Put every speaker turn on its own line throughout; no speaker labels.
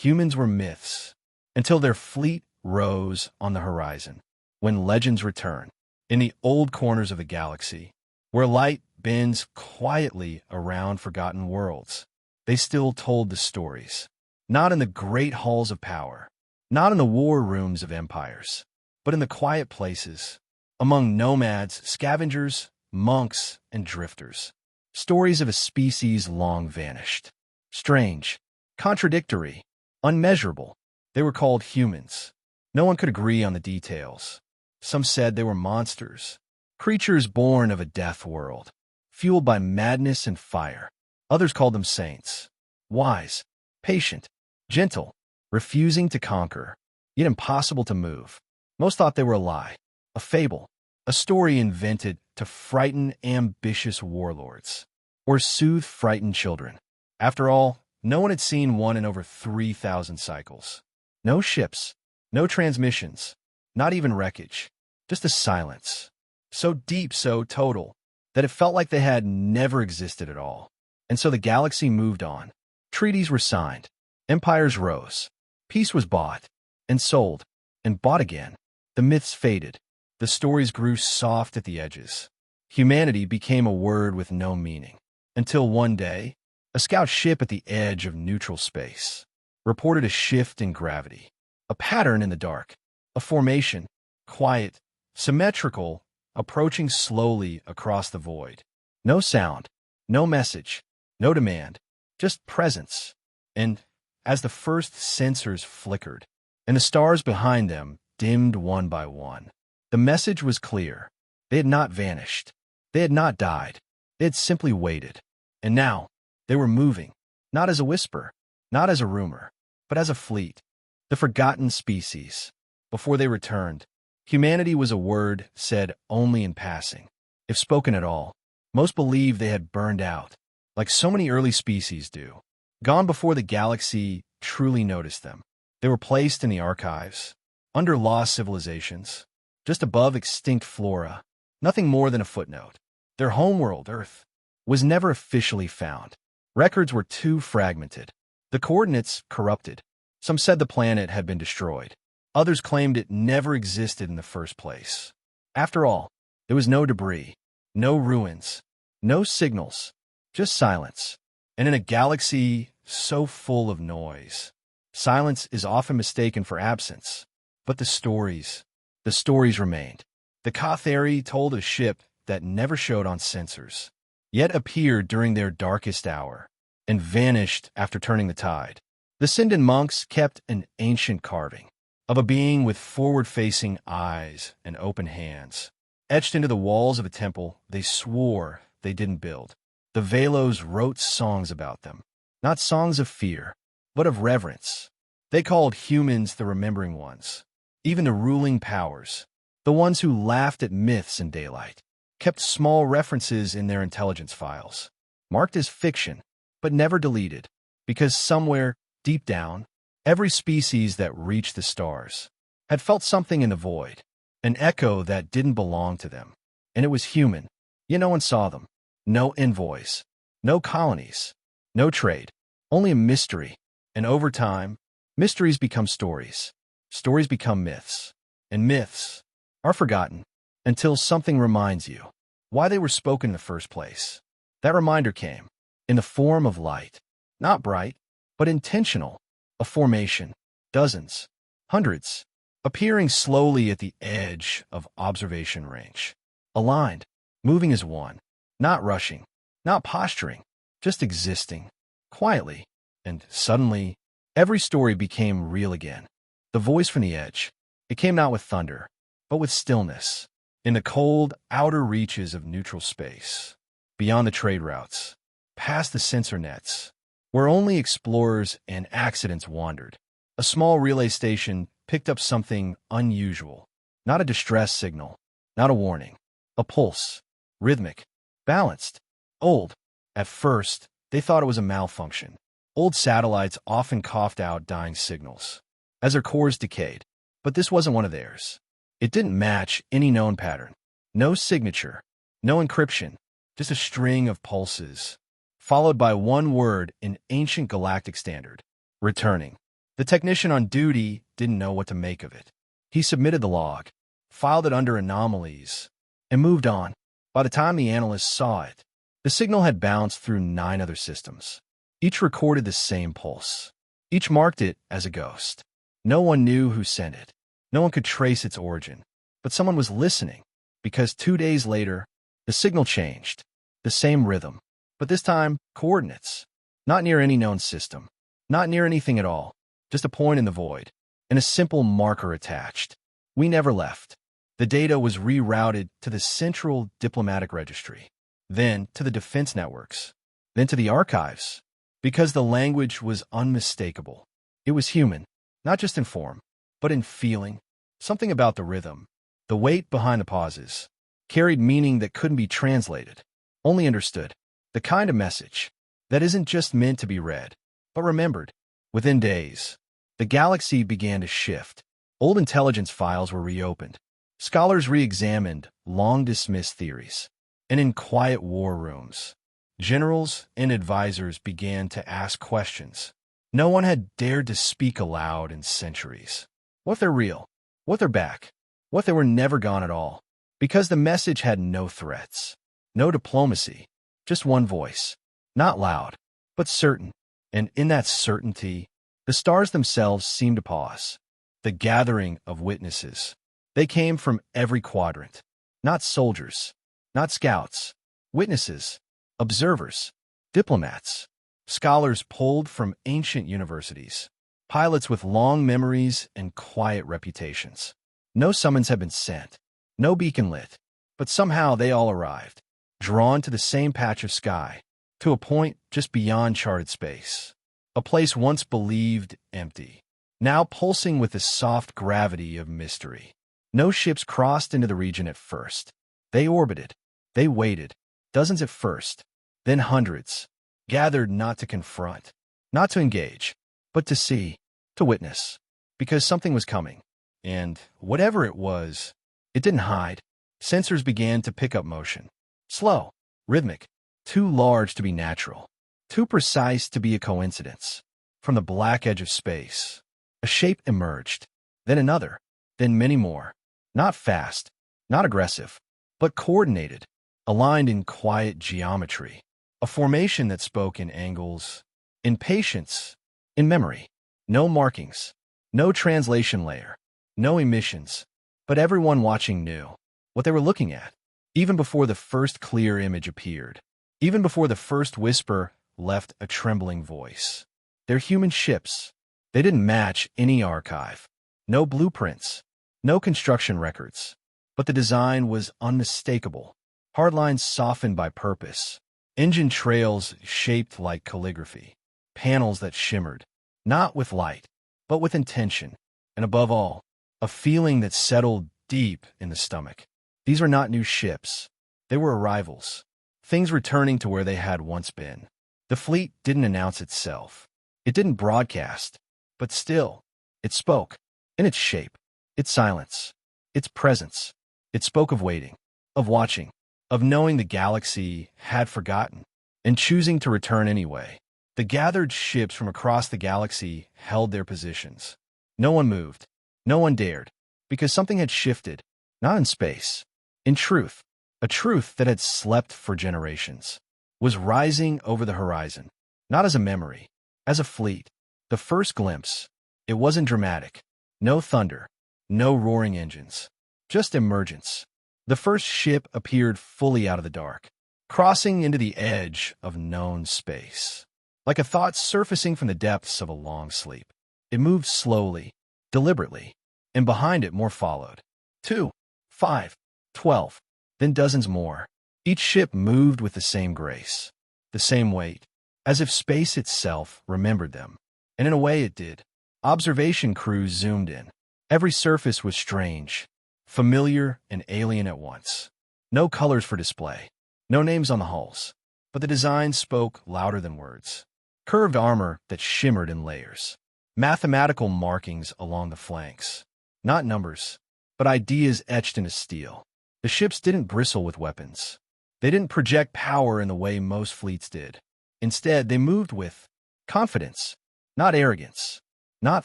Humans were myths, until their fleet rose on the horizon, when legends return, in the old corners of the galaxy, where light bends quietly around forgotten worlds. They still told the stories, not in the great halls of power, not in the war rooms of empires, but in the quiet places, among nomads, scavengers, monks, and drifters. Stories of a species long vanished. Strange, contradictory, unmeasurable. They were called humans. No one could agree on the details. Some said they were monsters, creatures born of a death world, fueled by madness and fire. Others called them saints, wise, patient, gentle, refusing to conquer, yet impossible to move. Most thought they were a lie, a fable, a story invented to frighten ambitious warlords or soothe frightened children. After all, no one had seen one in over 3,000 cycles. No ships, no transmissions, not even wreckage, just a silence, so deep, so total, that it felt like they had never existed at all. And so the galaxy moved on. Treaties were signed. Empires rose. Peace was bought and sold and bought again. The myths faded. The stories grew soft at the edges. Humanity became a word with no meaning. Until one day, a scout ship at the edge of neutral space reported a shift in gravity, a pattern in the dark, a formation, quiet, symmetrical, approaching slowly across the void. No sound, no message, no demand, just presence. And as the first sensors flickered, and the stars behind them dimmed one by one, the message was clear. They had not vanished. They had not died. They had simply waited. And now, they were moving, not as a whisper, not as a rumor, but as a fleet, the forgotten species. Before they returned, humanity was a word said only in passing, if spoken at all. Most believed they had burned out, like so many early species do, gone before the galaxy truly noticed them. They were placed in the archives, under lost civilizations, just above extinct flora, nothing more than a footnote. Their homeworld, Earth, was never officially found. Records were too fragmented, the coordinates corrupted. Some said the planet had been destroyed. Others claimed it never existed in the first place. After all, there was no debris, no ruins, no signals, just silence. And in a galaxy so full of noise, silence is often mistaken for absence. But the stories remained. The Katheri told a ship that never showed on sensors, yet appeared during their darkest hour, and vanished after turning the tide. The Sindan monks kept an ancient carving of a being with forward-facing eyes and open hands, etched into the walls of a temple they swore they didn't build. The Velos wrote songs about them, not songs of fear, but of reverence. They called humans the remembering ones, even the ruling powers, the ones who laughed at myths in daylight, kept small references in their intelligence files, marked as fiction, but never deleted, because somewhere, deep down, every species that reached the stars had felt something in the void, an echo that didn't belong to them. And it was human, yet no one saw them. No envoys, no colonies, no trade, only a mystery. And over time, mysteries become stories. Stories become myths. And myths are forgotten until something reminds you why they were spoken in the first place. That reminder came in the form of light, not bright, but intentional, a formation, dozens, hundreds, appearing slowly at the edge of observation range, aligned, moving as one, not rushing, not posturing, just existing, quietly. And suddenly, every story became real again. The voice from the edge, it came not with thunder, but with stillness, in the cold outer reaches of neutral space, beyond the trade routes, past the sensor nets, where only explorers and accidents wandered. A small relay station picked up something unusual, not a distress signal, not a warning, a pulse, rhythmic, balanced, old. At first, they thought it was a malfunction. Old satellites often coughed out dying signals as their cores decayed, but this wasn't one of theirs. It didn't match any known pattern. No signature, no encryption, just a string of pulses, followed by one word in ancient galactic standard, returning. The technician on duty didn't know what to make of it. He submitted the log, filed it under anomalies, and moved on. By the time the analyst saw it, the signal had bounced through 9 other systems. Each recorded the same pulse. Each marked it as a ghost. No one knew who sent it. No one could trace its origin. But someone was listening, because 2 days later, the signal changed. The same rhythm, but this time, coordinates. Not near any known system. Not near anything at all. Just a point in the void, and a simple marker attached. We never left. The data was rerouted to the Central Diplomatic Registry, then to the defense networks, then to the archives, because the language was unmistakable. It was human, not just in form, but in feeling. Something about the rhythm, the weight behind the pauses, carried meaning that couldn't be translated, only understood. The kind of message that isn't just meant to be read, but remembered. Within days, the galaxy began to shift. Old intelligence files were reopened. Scholars re-examined long-dismissed theories. And in quiet war rooms, generals and advisors began to ask questions no one had dared to speak aloud in centuries. What if they're real? What if they're back? What if they were never gone at all? Because the message had no threats, no diplomacy, just one voice. Not loud, but certain. And in that certainty, the stars themselves seemed to pause. The gathering of witnesses. They came from every quadrant. Not soldiers, not scouts. Witnesses, observers, diplomats. Scholars pulled from ancient universities. Pilots with long memories and quiet reputations. No summons had been sent. No beacon lit. But somehow they all arrived, drawn to the same patch of sky, to a point just beyond charted space. A place once believed empty, now pulsing with the soft gravity of mystery. No ships crossed into the region at first. They orbited. They waited. Dozens at first, then hundreds, gathered not to confront, not to engage, but to see, to witness, because something was coming. And whatever it was, it didn't hide. Sensors began to pick up motion. Slow, rhythmic, too large to be natural, too precise to be a coincidence. From the black edge of space, a shape emerged, then another, then many more. Not fast, not aggressive, but coordinated, aligned in quiet geometry. A formation that spoke in angles, in patience, in memory. No markings, no translation layer, no emissions, but everyone watching knew what they were looking at, even before the first clear image appeared, even before the first whisper left a trembling voice. They're human ships. They didn't match any archive. No blueprints, no construction records. But the design was unmistakable. Hard lines softened by purpose. Engine trails shaped like calligraphy. Panels that shimmered, not with light, but with intention. And above all, a feeling that settled deep in the stomach. These were not new ships. They were arrivals. Things returning to where they had once been. The fleet didn't announce itself. It didn't broadcast. But still, it spoke. In its shape, its silence, its presence. It spoke of waiting, of watching, of knowing the galaxy had forgotten, and choosing to return anyway. The gathered ships from across the galaxy held their positions. No one moved. No one dared. Because something had shifted. Not in space. In truth. A truth that had slept for generations. Was rising over the horizon. Not as a memory. As a fleet. The first glimpse. It wasn't dramatic. No thunder. No roaring engines. Just emergence. The first ship appeared fully out of the dark, crossing into the edge of known space. Like a thought surfacing from the depths of a long sleep. It moved slowly, deliberately, and behind it more followed. 2, 5, 12, then dozens more. Each ship moved with the same grace, the same weight, as if space itself remembered them. And in a way it did. Observation crews zoomed in. Every surface was strange, familiar and alien at once. No colors for display, no names on the hulls, but the design spoke louder than words. Curved armor that shimmered in layers. Mathematical markings along the flanks. Not numbers, but ideas etched into steel. The ships didn't bristle with weapons. They didn't project power in the way most fleets did. Instead, they moved with confidence, not arrogance. not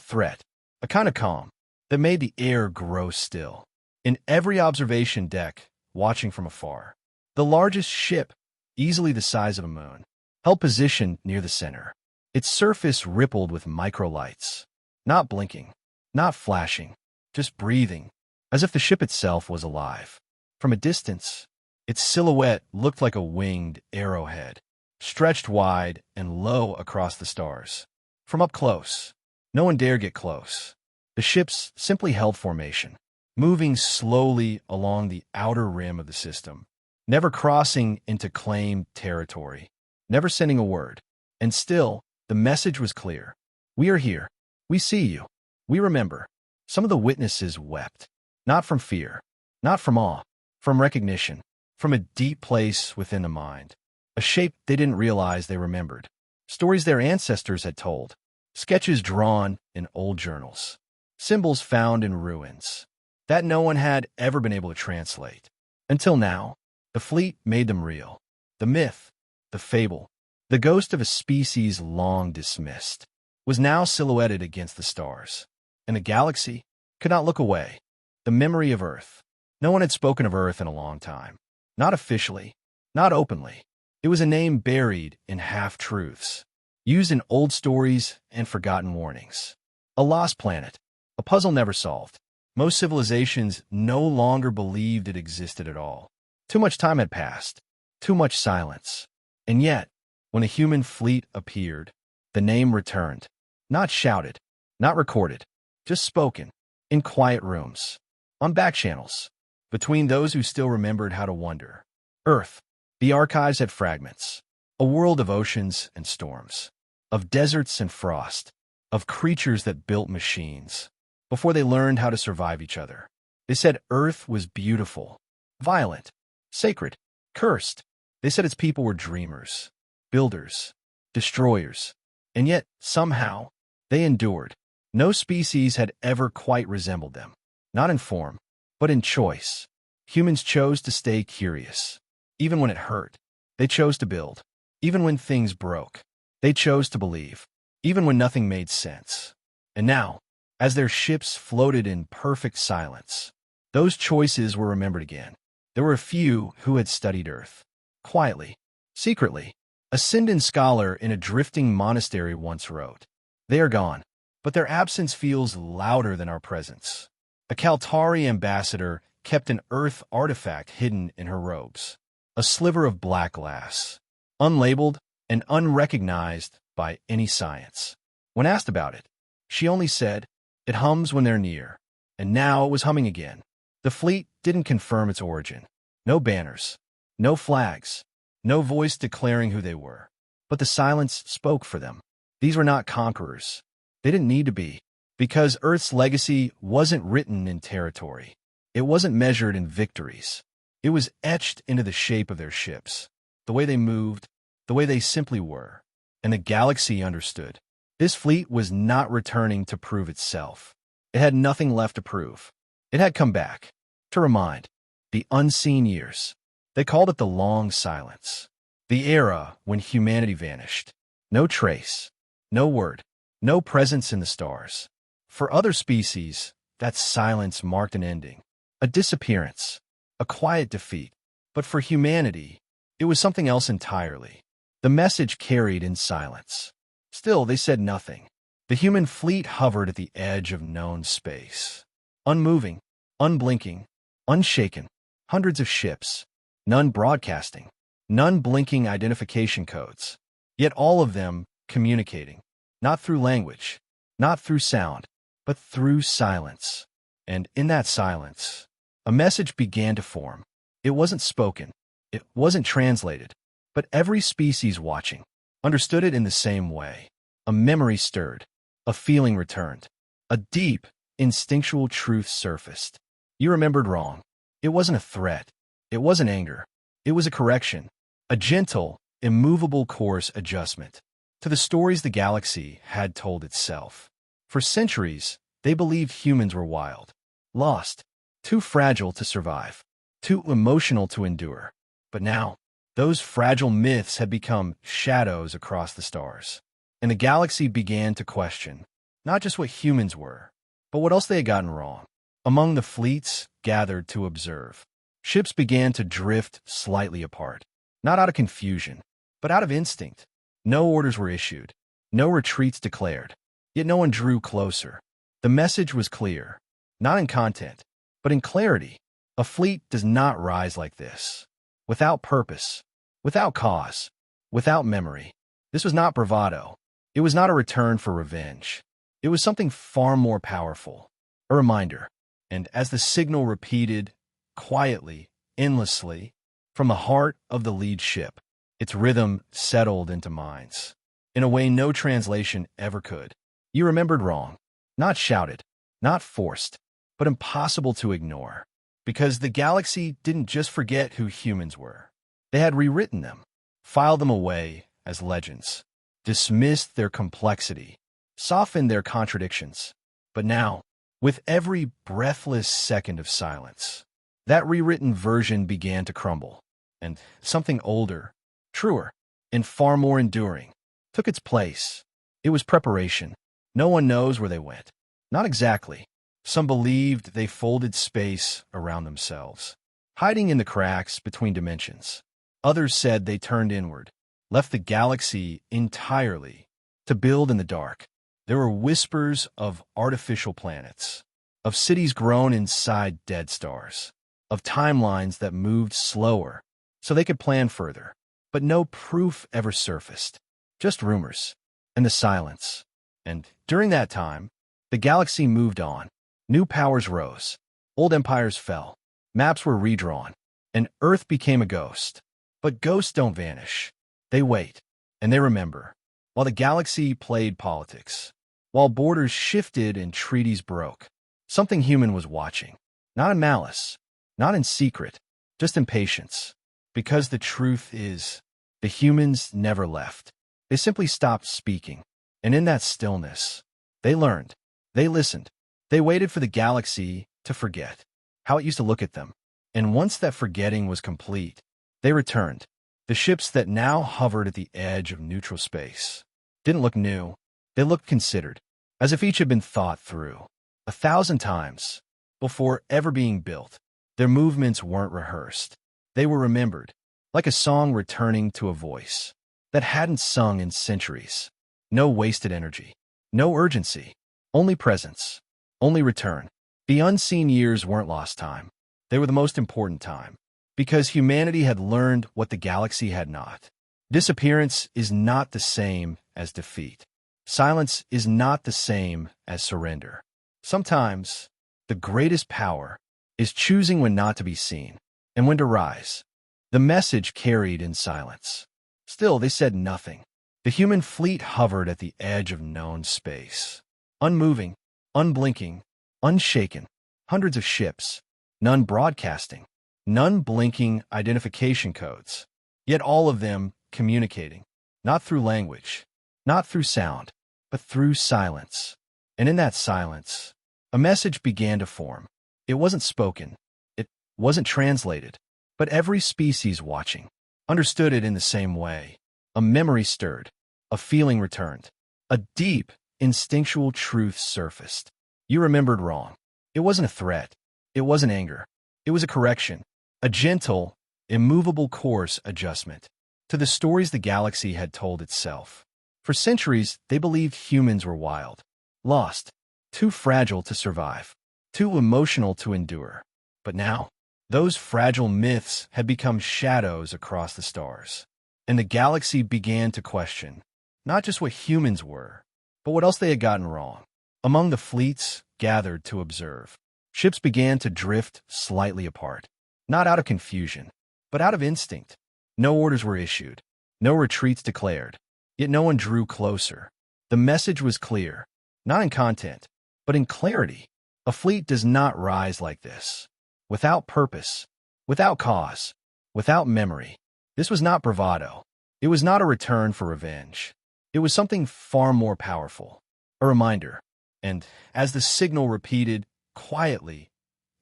threat, a kind of calm that made the air grow still. In every observation deck, watching from afar, the largest ship, easily the size of a moon, held position near the center. Its surface rippled with microlights, not blinking, not flashing, just breathing, as if the ship itself was alive. From a distance, its silhouette looked like a winged arrowhead, stretched wide and low across the stars. From up close, no one dared get close. The ships simply held formation, moving slowly along the outer rim of the system, never crossing into claimed territory, never sending a word. And still, the message was clear. We are here. We see you. We remember. Some of the witnesses wept, not from fear, not from awe, from recognition, from a deep place within the mind, a shape they didn't realize they remembered, stories their ancestors had told, sketches drawn in old journals, symbols found in ruins that no one had ever been able to translate. Until now, the fleet made them real. The myth, the fable, the ghost of a species long dismissed, was now silhouetted against the stars, and the galaxy could not look away. The memory of Earth. No one had spoken of Earth in a long time. Not officially, not openly. It was a name buried in half-truths, used in old stories and forgotten warnings. A lost planet, a puzzle never solved. Most civilizations no longer believed it existed at all. Too much time had passed, too much silence. And yet, when a human fleet appeared, the name returned. Not shouted, not recorded, just spoken, in quiet rooms, on back channels, between those who still remembered how to wonder. Earth, the archives had fragments, a world of oceans and storms, of deserts and frost, of creatures that built machines before they learned how to survive each other. They said Earth was beautiful, violent, sacred, cursed. They said its people were dreamers, builders, destroyers, and yet, somehow, they endured. No species had ever quite resembled them, not in form, but in choice. Humans chose to stay curious. Even when it hurt, they chose to build. Even when things broke, they chose to believe. Even when nothing made sense. And now, as their ships floated in perfect silence, those choices were remembered again. There were a few who had studied Earth. Quietly, secretly. A Sindan scholar in a drifting monastery once wrote, "They are gone, but their absence feels louder than our presence." A Kaltari ambassador kept an Earth artifact hidden in her robes, a sliver of black glass, unlabeled and unrecognized by any science. When asked about it, she only said, "It hums when they're near." And now it was humming again. The fleet didn't confirm its origin. No banners, no flags, no voice declaring who they were. But the silence spoke for them. These were not conquerors. They didn't need to be, because Earth's legacy wasn't written in territory. It wasn't measured in victories. It was etched into the shape of their ships, the way they moved, the way they simply were. And the galaxy understood. This fleet was not returning to prove itself. It had nothing left to prove. It had come back, to remind, the unseen years. They called it the long silence, the era when humanity vanished. No trace, no word, no presence in the stars. For other species, that silence marked an ending, a disappearance, a quiet defeat. But for humanity, it was something else entirely. The message carried in silence. Still, they said nothing. The human fleet hovered at the edge of known space. Unmoving, unblinking, unshaken. Hundreds of ships. None broadcasting. None blinking identification codes. Yet all of them communicating. Not through language. Not through sound. But through silence. And in that silence, a message began to form. It wasn't spoken. It wasn't translated. But every species watching understood it in the same way. A memory stirred. A feeling returned. A deep, instinctual truth surfaced. You remembered wrong. It wasn't a threat. It wasn't anger. It was a correction. A gentle, immovable course adjustment to the stories the galaxy had told itself. For centuries, they believed humans were wild, lost, too fragile to survive, too emotional to endure. But now, those fragile myths had become shadows across the stars. And the galaxy began to question, not just what humans were, but what else they had gotten wrong. Among the fleets gathered to observe, ships began to drift slightly apart, not out of confusion, but out of instinct. No orders were issued, no retreats declared, yet no one drew closer. The message was clear, not in content, but in clarity. A fleet does not rise like this, without purpose, without cause, without memory. This was not bravado. It was not a return for revenge. It was something far more powerful, a reminder. And as the signal repeated, quietly, endlessly, from the heart of the lead ship, its rhythm settled into minds, in a way no translation ever could. You remembered wrong, not shouted, not forced, but impossible to ignore. Because the galaxy didn't just forget who humans were. They had rewritten them, filed them away as legends, dismissed their complexity, softened their contradictions. But now, with every breathless second of silence, that rewritten version began to crumble, and something older, truer, and far more enduring took its place. It was preparation. No one knows where they went. Not exactly. Some believed they folded space around themselves, hiding in the cracks between dimensions. Others said they turned inward, left the galaxy entirely to build in the dark. There were whispers of artificial planets, of cities grown inside dead stars, of timelines that moved slower so they could plan further. But no proof ever surfaced, just rumors and the silence. And during that time, the galaxy moved on. New powers rose, old empires fell, maps were redrawn, and Earth became a ghost. But ghosts don't vanish. They wait, and they remember. While the galaxy played politics, while borders shifted and treaties broke, something human was watching. Not in malice, not in secret, just in patience. Because the truth is, the humans never left. They simply stopped speaking. And in that stillness, they learned, they listened. They waited for the galaxy to forget how it used to look at them. And once that forgetting was complete, they returned. The ships that now hovered at the edge of neutral space didn't look new. They looked considered, as if each had been thought through 1,000 times before ever being built. Their movements weren't rehearsed. They were remembered, like a song returning to a voice that hadn't sung in centuries. No wasted energy, no urgency, only presence. Only return. The unseen years weren't lost time. They were the most important time. Because humanity had learned what the galaxy had not. Disappearance is not the same as defeat. Silence is not the same as surrender. Sometimes, the greatest power is choosing when not to be seen and when to rise. The message carried in silence. Still, they said nothing. The human fleet hovered at the edge of known space, unmoving, unblinking, unshaken. Hundreds of ships, none broadcasting, none blinking identification codes, yet all of them communicating, not through language, not through sound, but through silence. And in that silence, a message began to form. It wasn't spoken, it wasn't translated, but every species watching understood it in the same way. A memory stirred, a feeling returned, a deep, instinctual truth surfaced. You remembered wrong. It wasn't a threat. It wasn't anger. It was a correction, a gentle, immovable course adjustment to the stories the galaxy had told itself. For centuries, they believed humans were wild, lost, too fragile to survive, too emotional to endure. But now, those fragile myths had become shadows across the stars, and the galaxy began to question not just what humans were, but what else they had gotten wrong. Among the fleets gathered to observe, ships began to drift slightly apart, not out of confusion, but out of instinct. No orders were issued, no retreats declared, yet no one drew closer. The message was clear, not in content, but in clarity. A fleet does not rise like this, without purpose, without cause, without memory. This was not bravado. It was not a return for revenge. It was something far more powerful, a reminder. And as the signal repeated, quietly,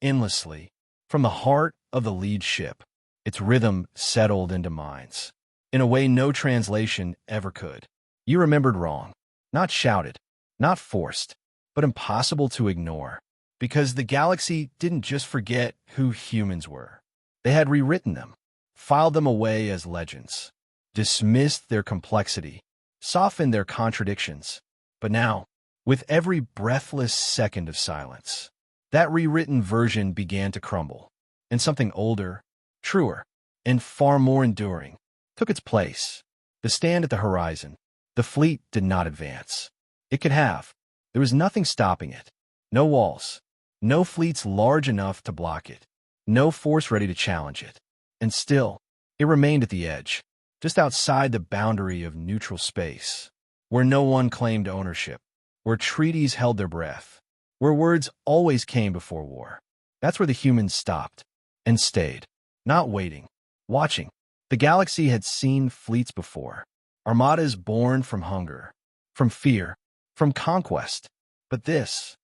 endlessly, from the heart of the lead ship, its rhythm settled into minds, in a way no translation ever could. You remembered wrong, not shouted, Not forced, but impossible to ignore. Because the galaxy didn't just forget who humans were. They had rewritten them, filed them away as legends, dismissed their complexity, softened their contradictions. But now, with every breathless second of silence, that rewritten version began to crumble, and something older, truer, and far more enduring took its place. The stand at the horizon. The fleet did not advance. It could have. There was nothing stopping it. No walls. No fleets large enough to block it. No force ready to challenge it. And still, it remained at the edge, just outside the boundary of neutral space, where no one claimed ownership, where treaties held their breath, where words always came before war. That's where the humans stopped and stayed, not waiting, watching. The galaxy had seen fleets before, armadas born from hunger, from fear, from conquest. But this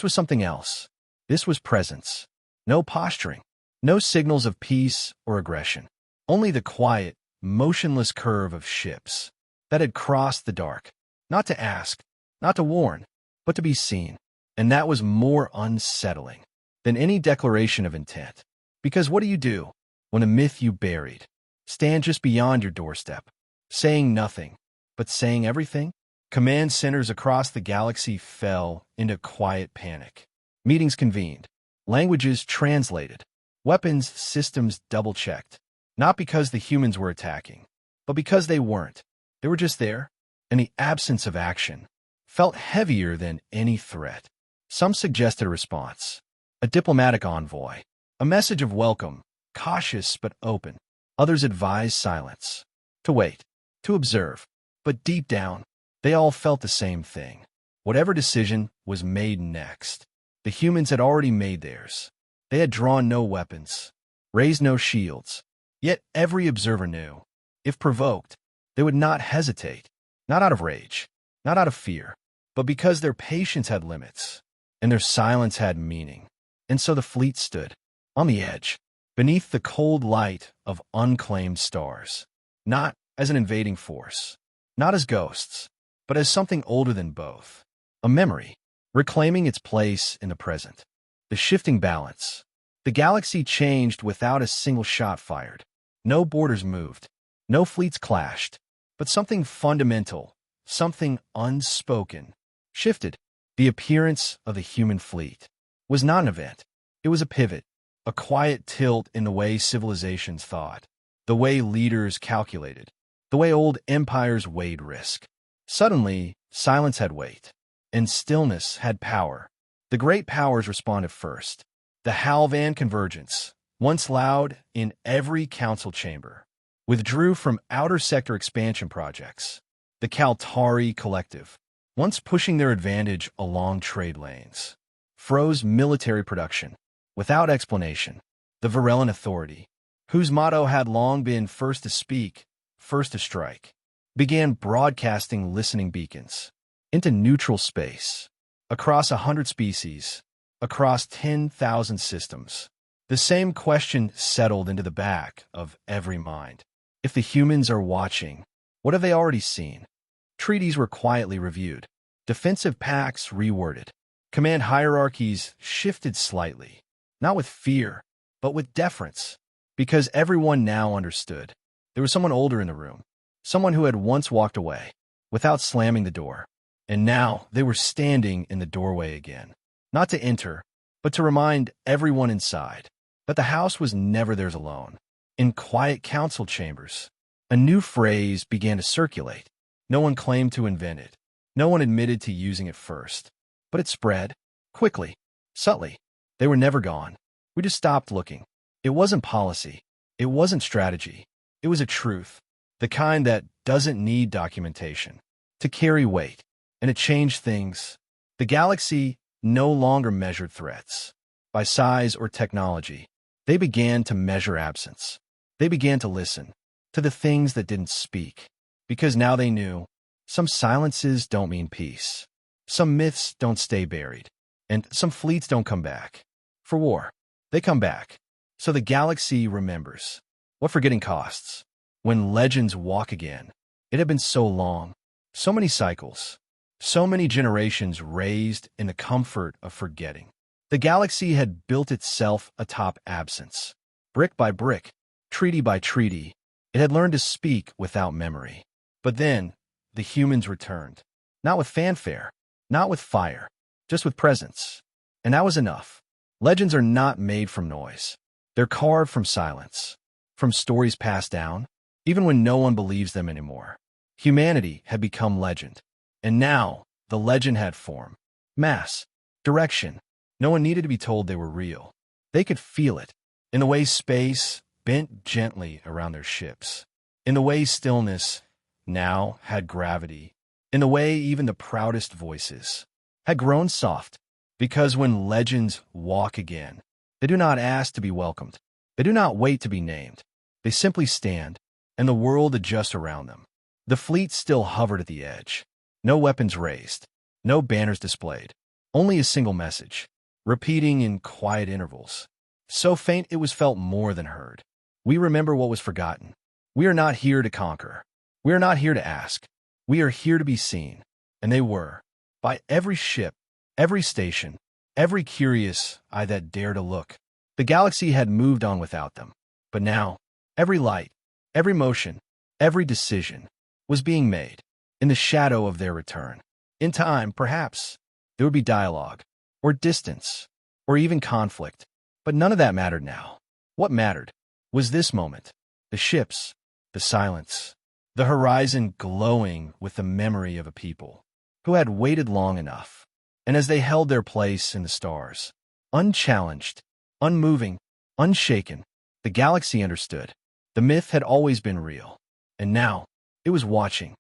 was something else. This was presence. No posturing, no signals of peace or aggression. Only the quiet, motionless curve of ships that had crossed the dark, not to ask, not to warn, but to be seen. And that was more unsettling than any declaration of intent. Because what do you do when a myth you buried stands just beyond your doorstep, saying nothing, but saying everything? Command centers across the galaxy fell into quiet panic. Meetings convened, languages translated, weapons systems double-checked. Not because the humans were attacking, but because they weren't. They were just there, and the absence of action felt heavier than any threat. Some suggested a response, a diplomatic envoy, a message of welcome, cautious but open. Others advised silence, to wait, to observe. But deep down, they all felt the same thing. Whatever decision was made next, the humans had already made theirs. They had drawn no weapons, raised no shields. Yet every observer knew, if provoked, they would not hesitate, not out of rage, not out of fear, but because their patience had limits, and their silence had meaning. And so the fleet stood, on the edge, beneath the cold light of unclaimed stars, not as an invading force, not as ghosts, but as something older than both, a memory, reclaiming its place in the present. The shifting balance. The galaxy changed without a single shot fired. No borders moved. No fleets clashed. But something fundamental, something unspoken, shifted. The appearance of the human fleet was not an event. It was a pivot, a quiet tilt in the way civilizations thought, the way leaders calculated, the way old empires weighed risk. Suddenly, silence had weight, and stillness had power. The great powers responded first. The Halvan Convergence, once loud in every council chamber, withdrew from outer sector expansion projects. The Kaltari Collective, once pushing their advantage along trade lanes, froze military production without explanation. The Varellan Authority, whose motto had long been first to speak, first to strike, began broadcasting listening beacons into neutral space, across 100 species, across 10,000 systems. The same question settled into the back of every mind. If the humans are watching, what have they already seen? Treaties were quietly reviewed, defensive pacts reworded, command hierarchies shifted slightly, not with fear, but with deference, because everyone now understood. There was someone older in the room, someone who had once walked away, without slamming the door, and now they were standing in the doorway again, not to enter, but to remind everyone inside that the house was never theirs alone. In quiet council chambers, a new phrase began to circulate. No one claimed to invent it. No one admitted to using it first. But it spread, quickly, subtly. They were never gone. We just stopped looking. It wasn't policy. It wasn't strategy. It was a truth, the kind that doesn't need documentation to carry weight. And it changed things. The galaxy no longer measured threats by size or technology. They began to measure absence. They began to listen to the things that didn't speak, because now they knew some silences don't mean peace. Some myths don't stay buried, and some fleets don't come back. For war, they come back. So the galaxy remembers what forgetting costs. When legends walk again, it had been so long, so many cycles, So many generations raised in the comfort of forgetting. The galaxy had built itself atop absence. Brick by brick, treaty by treaty, it had learned to speak without memory. But then, the humans returned. Not with fanfare, not with fire, just with presence. And that was enough. Legends are not made from noise. They're carved from silence, from stories passed down, even when no one believes them anymore. Humanity had become legend. And now, the legend had form, mass, direction. No one needed to be told they were real. They could feel it, in the way space bent gently around their ships, in the way stillness now had gravity, in the way even the proudest voices had grown soft, because when legends walk again, they do not ask to be welcomed. They do not wait to be named. They simply stand, and the world adjusts around them. The fleet still hovered at the edge. No weapons raised, no banners displayed, only a single message, repeating in quiet intervals. So faint it was felt more than heard. We remember what was forgotten. We are not here to conquer. We are not here to ask. We are here to be seen. And they were, by every ship, every station, every curious eye that dared to look. The galaxy had moved on without them. But now, every light, every motion, every decision was being made in the shadow of their return. In time, perhaps, there would be dialogue, or distance, or even conflict. But none of that mattered now. What mattered was this moment. The ships, the silence, the horizon glowing with the memory of a people who had waited long enough. And as they held their place in the stars, unchallenged, unmoving, unshaken, the galaxy understood. The myth had always been real. And now, it was watching,